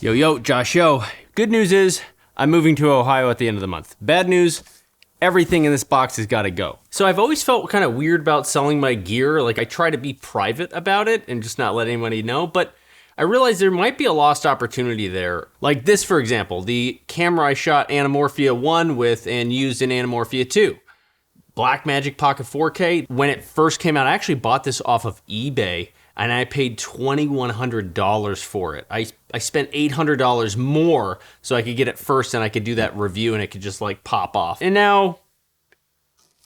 Yo, yo, Josh, yo. Good news is I'm moving to Ohio at the end of the month. Bad news, everything in this box has got to go. So I've always felt kind of weird about selling my gear. Like I try to be private about it and just not let anybody know, but I realized there might be a lost opportunity there. Like this, for example, the camera I shot Anamorphia 1 with and used in Anamorphia 2. Blackmagic Pocket 4K. When it first came out, I actually bought this off of eBay and I paid $2,100 for it. I spent $800 more so I could get it first and I could do that review and it could just like pop off. And now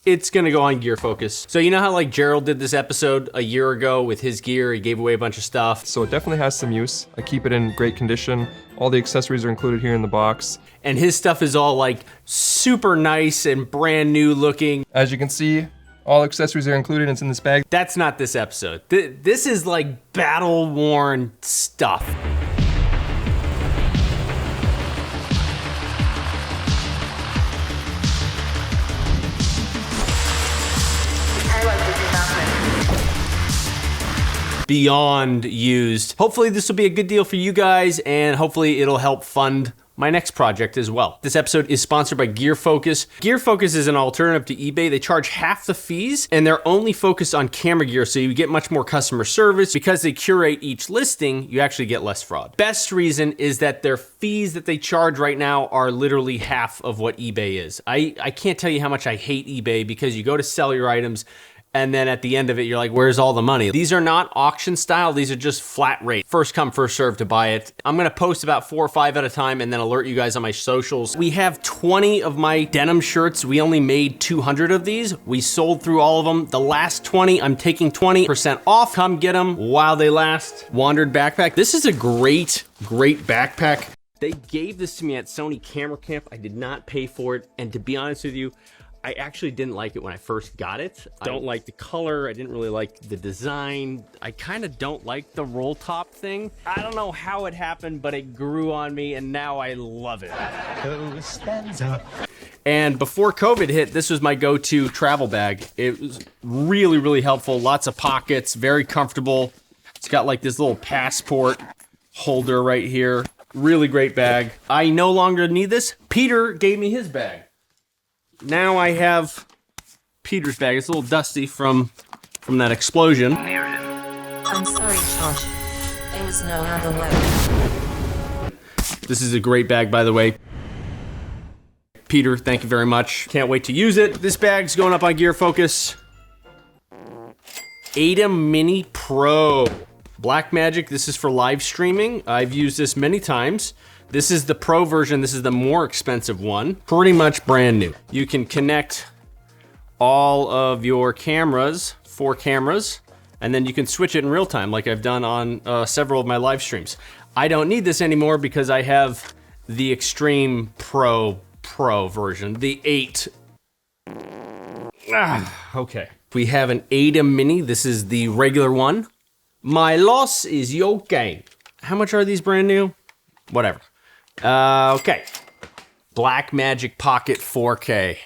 it's gonna go on Gear Focus. So you know how like Gerald did this episode a year ago with his gear, he gave away a bunch of stuff. So it definitely has some use. I keep it in great condition. All the accessories are included here in the box. And his stuff is all like super nice and brand new looking. As you can see, all accessories are included, it's in this bag. That's not this episode. This is like battle-worn stuff. Beyond used. Hopefully this will be a good deal for you guys and hopefully it'll help fund my next project as well. This episode is sponsored by Gear Focus. Gear Focus is an alternative to eBay. They charge half the fees and they're only focused on camera gear, so you get much more customer service. Because they curate each listing, you actually get less fraud. Best reason is that their fees that they charge right now are literally half of what eBay is. I can't tell you how much I hate eBay because you go to sell your items and then at the end of it, you're like, where's all the money? These are not auction style. These are just flat rate. First come, first serve to buy it. I'm gonna post about 4 or 5 at a time and then alert you guys on my socials. We have 20 of my denim shirts. We only made 200 of these. We sold through all of them. The last 20, I'm taking 20% off. Come get them while they last. Wandered Backpack. This is a great, great backpack. They gave this to me at Sony Camera Camp. I did not pay for it. And to be honest with you, I actually didn't like it when I first got it. I don't like the color. I didn't really like the design. I kind of don't like the roll top thing. I don't know how it happened, but it grew on me and now I love it. Who stands up? And before COVID hit, this was my go-to travel bag. It was really, really helpful. Lots of pockets, very comfortable. It's got like this little passport holder right here. Really great bag. I no longer need this. Peter gave me his bag. Now I have Peter's bag. It's a little dusty from that explosion. I'm sorry, Josh. There was no other way. This is a great bag, by the way. Peter, thank you very much. Can't wait to use it. This bag's going up on Gear Focus. ATEM Mini Pro. Blackmagic, this is for live streaming. I've used this many times. This is the Pro version. This is the more expensive one. Pretty much brand new. You can connect all of your cameras, 4 cameras, and then you can switch it in real time like I've done on several of my live streams. I don't need this anymore because I have the Extreme Pro version, the 8. Okay. We have an ATEM Mini. This is the regular one. My loss is your gain. How much are these brand new? Whatever. Okay. Blackmagic Pocket 4K.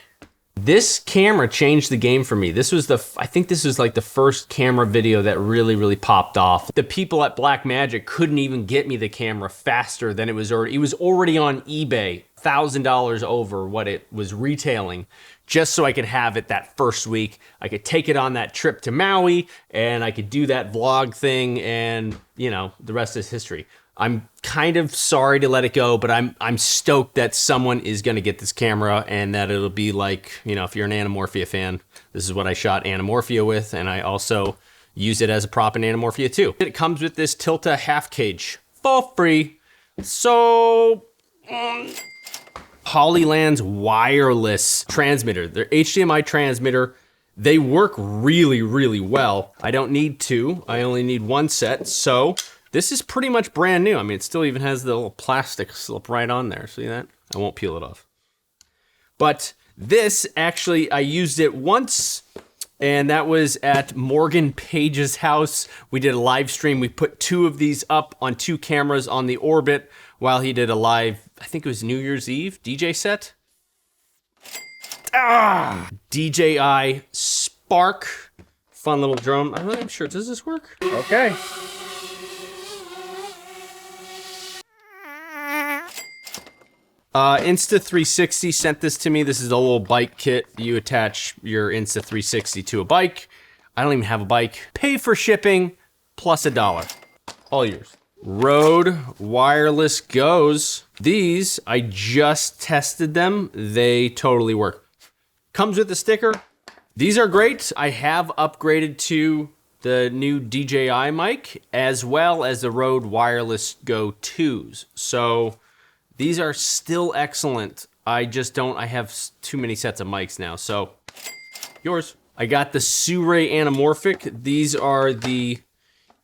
This camera changed the game for me. This was I think this was like the first camera video that really, really popped off. The people at Blackmagic couldn't even get me the camera faster than it was already on eBay, $1,000 over what it was retailing, just so I could have it that first week. I could take it on that trip to Maui and I could do that vlog thing and, you know, the rest is history. I'm kind of sorry to let it go, but I'm stoked that someone is gonna get this camera and that it'll be like, you know, if you're an Anamorphia fan, this is what I shot Anamorphia with, and I also use it as a prop in Anamorphia 2. It comes with this Tilta half cage for free. So, Hollyland's wireless transmitter, their HDMI transmitter, they work really, really well. I don't need 2, I only need 1 set, so this is pretty much brand new. I mean, it still even has the little plastic slip right on there. See that? I won't peel it off. But this, actually, I used it once, and that was at Morgan Page's house. We did a live stream. We put 2 of these up on 2 cameras on the Orbit while he did a live, I think it was New Year's Eve DJ set. DJI Spark. Fun little drone. I'm not even sure. Does this work? Okay. Insta360 sent this to me. This is a little bike kit. You attach your Insta360 to a bike. I don't even have a bike. Pay for shipping plus $1. All yours. Rode wireless goes. These, I just tested them. They totally work. Comes with a sticker. These are great. I have upgraded to the new DJI mic as well as the Rode Wireless Go 2s. So these are still excellent. I have too many sets of mics now. So yours. I got the Suray Anamorphic. These are the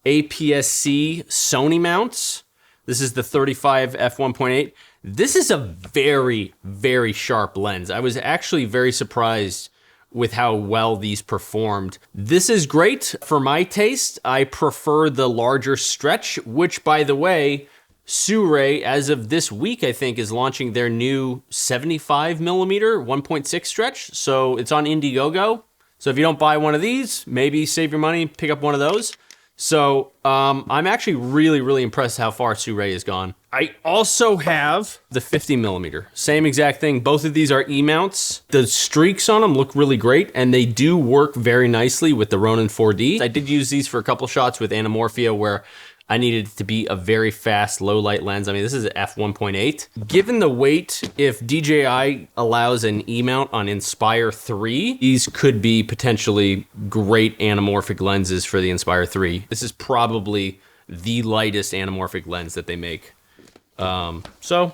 APS-C Sony mounts. This is the 35 f1.8. This is a very, very sharp lens. I was actually very surprised with how well these performed. This is great for my taste. I prefer the larger stretch, which by the way, Suray, as of this week, I think, is launching their new 75 millimeter 1.6 stretch. So it's on Indiegogo. So if you don't buy one of these, maybe save your money, pick up one of those. So I'm actually really, really impressed how far Suray has gone. I also have the 50 millimeter, same exact thing. Both of these are E-mounts. The streaks on them look really great, and they do work very nicely with the Ronin 4D. I did use these for a couple shots with Anamorphia where I needed it to be a very fast, low light lens. I mean, this is an f1.8. Given the weight, if DJI allows an E-mount on Inspire 3, these could be potentially great anamorphic lenses for the Inspire 3. This is probably the lightest anamorphic lens that they make. So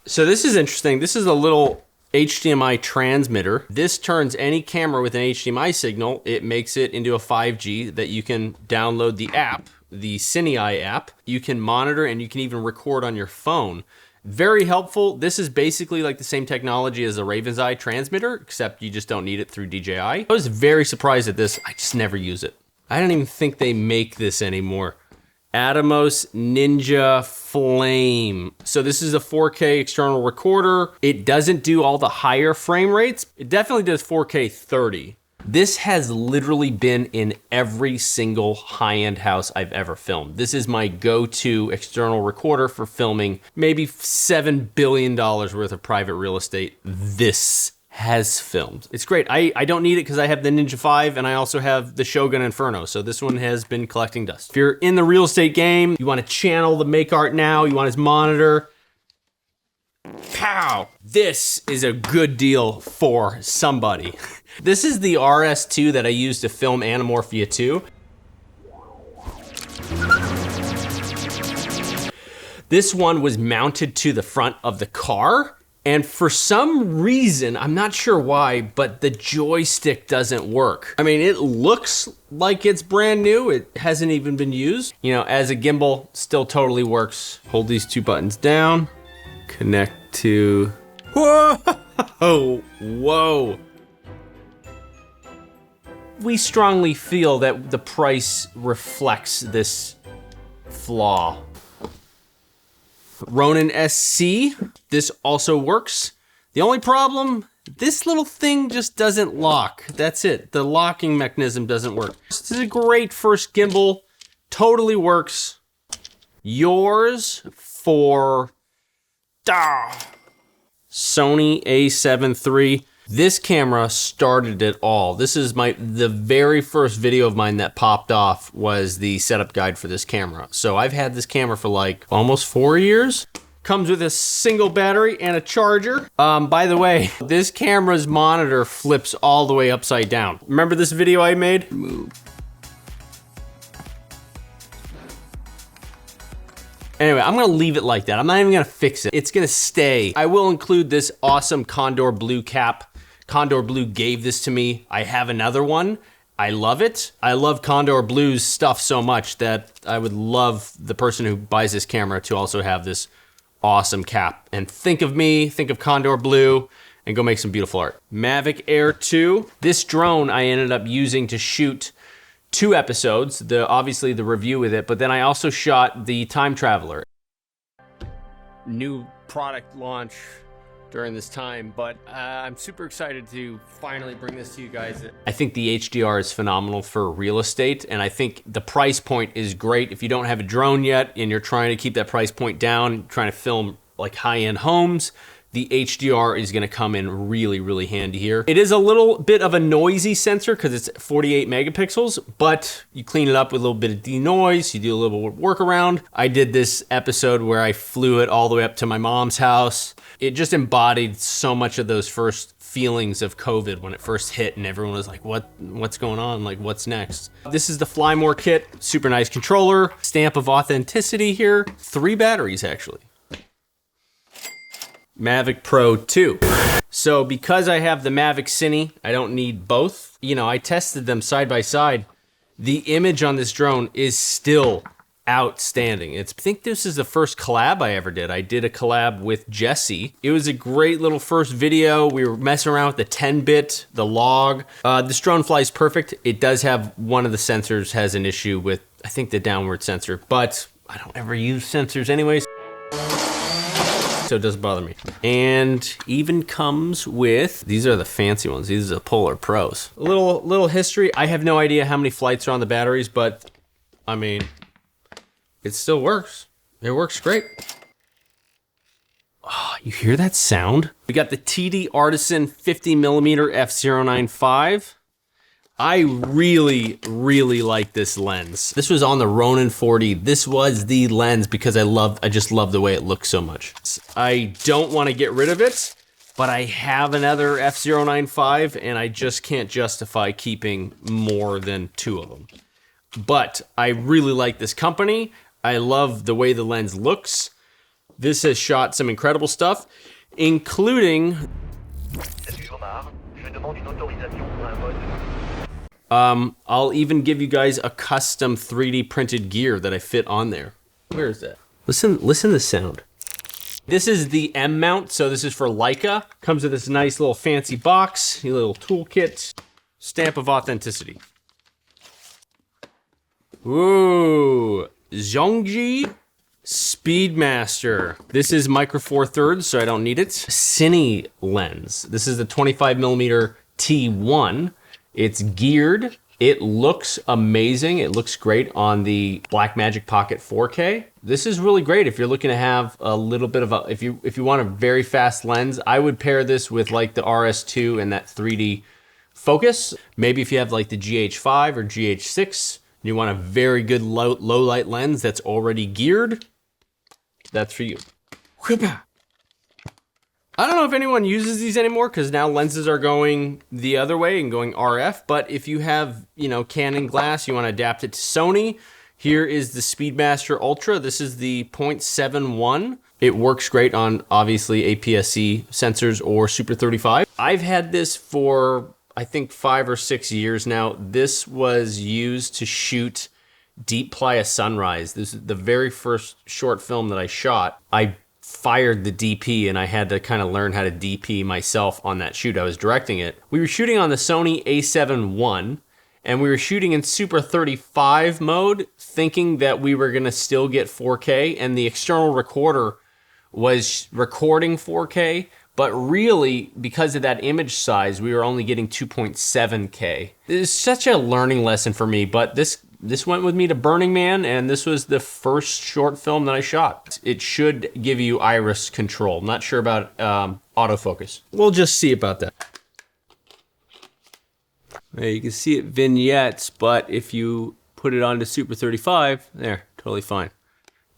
this is interesting. This is a little HDMI transmitter. This turns any camera with an HDMI signal, it makes it into a 5G that you can download the app, the Cinei app. You can monitor and you can even record on your phone. Very helpful. This is basically like the same technology as the Raven's Eye transmitter, except you just don't need it through DJI. I was very surprised at this. I just never use it. I don't even think they make this anymore. Atomos Ninja Flame. So this is a 4K external recorder. It doesn't do all the higher frame rates. It definitely does 4K 30. This has literally been in every single high-end house I've ever filmed. This is my go-to external recorder for filming maybe $7 billion worth of private real estate. This has filmed. It's great. I don't need it because I have the Ninja 5 and I also have the Shogun Inferno. So this one has been collecting dust. If you're in the real estate game, you want to channel the Make Art Now, you want his monitor, pow! This is a good deal for somebody. This is the RS2 that I used to film Anamorphia 2. This one was mounted to the front of the car. And for some reason, I'm not sure why, but the joystick doesn't work. I mean, it looks like it's brand new. It hasn't even been used. You know, as a gimbal, still totally works. Hold these two buttons down, connect to, whoa, whoa. We strongly feel that the price reflects this flaw. Ronin SC, this also works. The only problem, this little thing just doesn't lock. That's it, the locking mechanism doesn't work. This is a great first gimbal, totally works. Yours for Sony A73. This camera started it all. This is the very first video of mine that popped off was the setup guide for this camera. So I've had this camera for like almost 4 years. Comes with a single battery and a charger. By the way, this camera's monitor flips all the way upside down. Remember this video I made? Move. Anyway, I'm gonna leave it like that. I'm not even gonna fix it. It's gonna stay. I will include this awesome Condor Blue cap. Condor Blue gave this to me. I have another one. I love it. I love Condor Blue's stuff so much that I would love the person who buys this camera to also have this awesome cap. And think of me, think of Condor Blue, and go make some beautiful art. Mavic Air 2. This drone I ended up using to shoot 2 episodes, obviously the review with it, but then I also shot the Time Traveler. New product launch during this time, but I'm super excited to finally bring this to you guys. I think the HDR is phenomenal for real estate, and I think the price point is great. If you don't have a drone yet and you're trying to keep that price point down, trying to film like high-end homes, the HDR is gonna come in really, really handy here. It is a little bit of a noisy sensor because it's 48 megapixels, but you clean it up with a little bit of denoise, you do a little workaround. I did this episode where I flew it all the way up to my mom's house. It just embodied so much of those first feelings of COVID when it first hit and everyone was like, what's going on? Like, what's next? This is the Fly More kit, super nice controller, stamp of authenticity here, 3 batteries actually. Mavic Pro 2. So because I have the Mavic Cinei, I don't need both. You know, I tested them side by side. The image on this drone is still outstanding. I think this is the first collab I ever did. I did a collab with Jesse. It was a great little first video. We were messing around with the 10-bit, the log. This drone flies perfect. It does have one of the sensors has an issue with, I think, the downward sensor, but I don't ever use sensors anyways, so it doesn't bother me. And even comes with, these are the fancy ones. These are the Polar Pros. A little history. I have no idea how many flights are on the batteries, but I mean, it still works. It works great. Oh, you hear that sound? We got the TD Artisan 50mm f/095. I really, really like this lens. This was on the Ronin 40. This was the lens because I just love the way it looks so much. I don't want to get rid of it, but I have another f/095 and I just can't justify keeping more than 2 of them. But I really like this company. I love the way the lens looks. This has shot some incredible stuff, including I'll even give you guys a custom 3D printed gear that I fit on there. Where is that? Listen to the sound. This is the M mount, so this is for Leica. Comes with this nice little fancy box, a little toolkit, stamp of authenticity. Ooh, Zhongji Speedmaster. This is micro four thirds, so I don't need it. Cinei lens. This is the 25mm T1. It's geared. It looks amazing. It looks great on the Blackmagic Pocket 4K. This is really great if you're looking to have a little bit of a, if you want a very fast lens, I would pair this with like the RS2 and that 3D focus. Maybe if you have like the GH5 or GH6, you want a very good low light lens that's already geared, that's for you. I don't know if anyone uses these anymore because now lenses are going the other way and going RF, but if you have, you know, Canon glass, you want to adapt it to Sony, here is the Speedmaster Ultra. This is the 0.71. It works great on obviously APS-C sensors or Super 35. I've had this for I think 5 or 6 years now. This was used to shoot Deep Playa Sunrise. This is the very first short film that I shot. I fired the DP and I had to kind of learn how to DP myself on that shoot. I was directing it. We were shooting on the Sony A73 and we were shooting in Super 35 mode, thinking that we were gonna still get 4K, and the external recorder was recording 4K, but really, because of that image size, we were only getting 2.7K. It's such a learning lesson for me, but this went with me to Burning Man, and this was the first short film that I shot. It should give you iris control. I'm not sure about autofocus. We'll just see about that. There, you can see it vignettes, but if you put it onto Super 35, there, totally fine.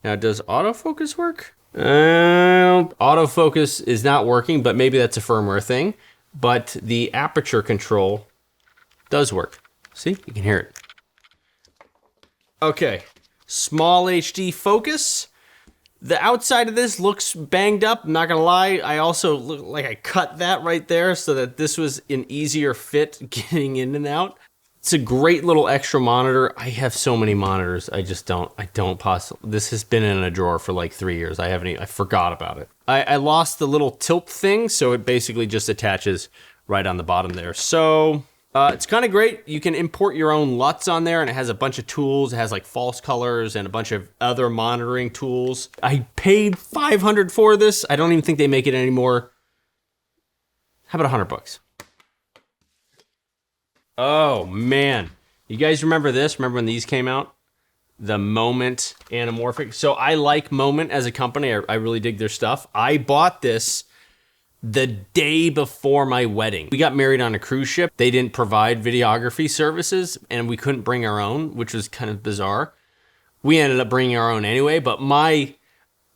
Now, does autofocus work? Autofocus is not working, but maybe that's a firmware thing. But the aperture control does work. See, you can hear it. Okay, small HD focus. The outside of this looks banged up, I'm not gonna lie. I also look like I cut that right there so that this was an easier fit getting in and out. It's a great little extra monitor. I have so many monitors, I don't possibly. This has been in a drawer for like 3 years. I forgot about it. I lost the little tilt thing, so it basically just attaches right on the bottom there. So, it's kind of great. You can import your own LUTs on there, and it has a bunch of tools. It has like false colors and a bunch of other monitoring tools. I paid $500 for this. I don't even think they make it anymore. How about $100? Oh man, you guys remember this? Remember when these came out? the Moment Anamorphic. So I like Moment as a company. I really dig their stuff. I bought this the day before my wedding. We got married on a cruise ship. They didn't provide videography services and we couldn't bring our own, which was kind of bizarre. We ended up bringing our own anyway, but my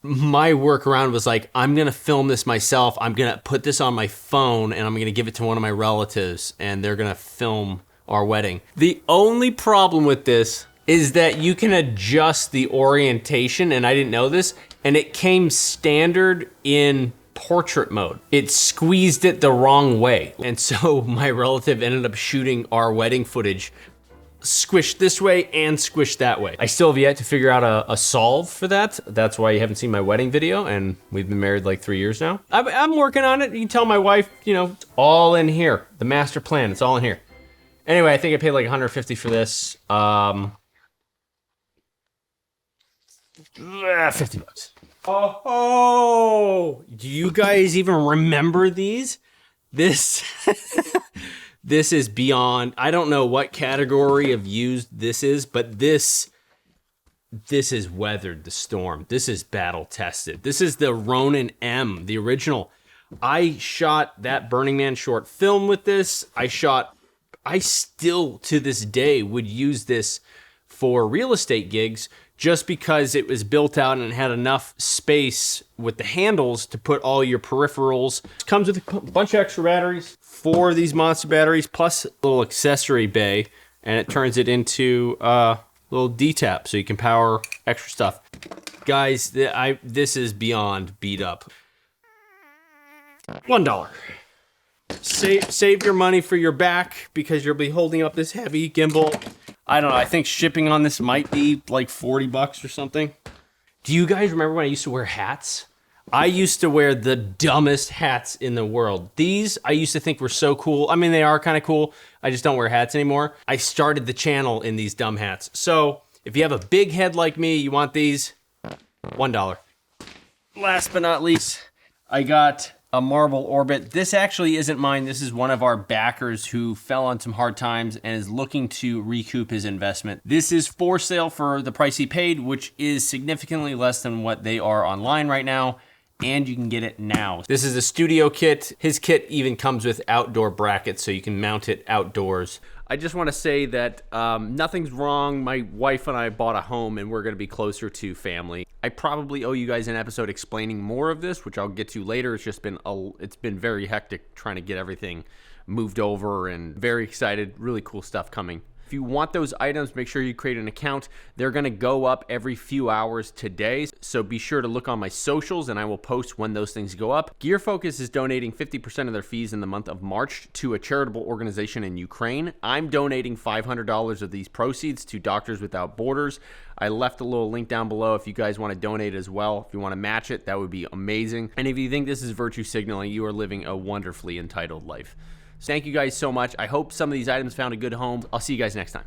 workaround was like, I'm gonna film this myself. I'm gonna put this on my phone and I'm gonna give it to one of my relatives and they're gonna film our wedding. The only problem with this is that you can adjust the orientation, and I didn't know this, and it came standard in portrait mode. It squeezed it the wrong way. And so my relative ended up shooting our wedding footage squished this way and squished that way. I still have yet to figure out a solve for that. That's why you haven't seen my wedding video, and we've been married like 3 years now. I'm working on it. You can tell my wife, you know, it's all in here. The master plan, it's all in here. Anyway, I think I paid like $150 for this. 50 bucks. Oh, do you guys even remember these? This this is beyond, I don't know what category of used this is, but this has weathered the storm. This is battle tested. This is the Ronin M, the original. I shot that Burning Man short film with this. I still to this day would use this for real estate gigs just because it was built out and it had enough space with the handles to put all your peripherals. It comes with a bunch of extra batteries, 4 of these monster batteries, plus a little accessory bay, and it turns it into a little D-tap so you can power extra stuff. Guys, this is beyond beat up. $1. Save your money for your back because you'll be holding up this heavy gimbal. I don't know, I think shipping on this might be like 40 bucks or something. Do you guys remember when I used to wear hats? I used to wear the dumbest hats in the world. These I used to think were so cool. I mean, they are kind of cool. I just don't wear hats anymore. I started the channel in these dumb hats. So if you have a big head like me, you want these, $1. Last but not least, I got a marble orbit. This actually isn't mine. This is one of our backers who fell on some hard times and is looking to recoup his investment. This is for sale for the price he paid, which is significantly less than what they are online right now, and you can get it now. This is a studio kit. His kit even comes with outdoor brackets so you can mount it outdoors. I just want to say that nothing's wrong. My wife and I bought a home and we're going to be closer to family. I probably owe you guys an episode explaining more of this, which I'll get to later. It's just been it's been very hectic trying to get everything moved over, and very excited. Really cool stuff coming. If you want those items, make sure you create an account. They're gonna go up every few hours today, so be sure to look on my socials and I will post when those things go up. Gear Focus is donating 50% of their fees in the month of March to a charitable organization in Ukraine. I'm donating $500 of these proceeds to Doctors Without Borders. I left a little link down below if you guys want to donate as well. If you want to match it, that would be amazing. And if you think this is virtue signaling, you are living a wonderfully entitled life. Thank you guys so much. I hope some of these items found a good home. I'll see you guys next time.